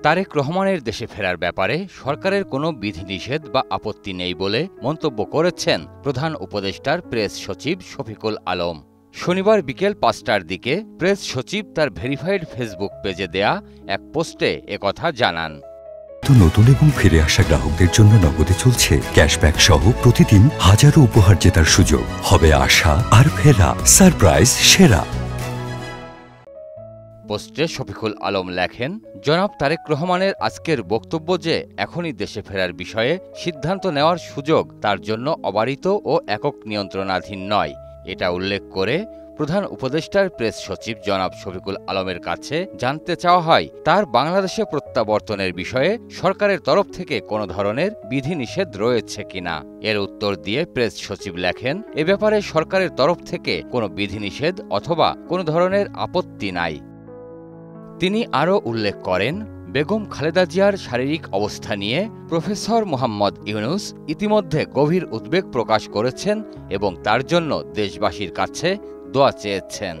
তারেক রহমানের দেশে ফেরার ব্যাপারে সরকারের কোনো বিধিনিষেধ বা আপত্তি নেই বলে মন্তব্য করেছেন প্রধান উপদেষ্টার প্রেস সচিব শফিকুল আলম। শনিবার বিকেল ৫টার দিকে প্রেস সচিব তার ভেরিফাইড ফেসবুক পেজে দেয়া এক পোস্টে একথা জানান। নতুন এবং ফিরে আসা গ্রাহকদের জন্য নগদে চলছে ক্যাশব্যাক সহ প্রতিদিন হাজারো উপহার জেতার সুযোগ। হবে আসা আর ফেরা, সারপ্রাইজ সেরা। পোস্টে শফিকুল আলম লেখেন, জনাব তারেক রহমানের আজকের বক্তব্য যে এখনই দেশে ফেরার বিষয়ে সিদ্ধান্ত নেওয়ার সুযোগ তার জন্য অবারিত ও একক নিয়ন্ত্রণাধীন নয়, এটা উল্লেখ করে প্রধান উপদেষ্টার প্রেস সচিব জনাব শফিকুল আলমের কাছে জানতে চাওয়া হয় তার বাংলাদেশে প্রত্যাবর্তনের বিষয়ে সরকারের তরফ থেকে কোনো ধরনের বিধিনিষেধ রয়েছে কিনা। এর উত্তর দিয়ে প্রেস সচিব লেখেন, এ ব্যাপারে সরকারের তরফ থেকে কোনো বিধিনিষেধ অথবা কোনো ধরনের আপত্তি নাই। তিনি আরও উল্লেখ করেন, বেগম খালেদা জিয়ার শারীরিক অবস্থা নিয়ে প্রফেসর মোহাম্মদ ইউনূস ইতিমধ্যে গভীর উদ্বেগ প্রকাশ করেছেন এবং তার জন্য দেশবাসীর কাছে দোয়া চেয়েছেন।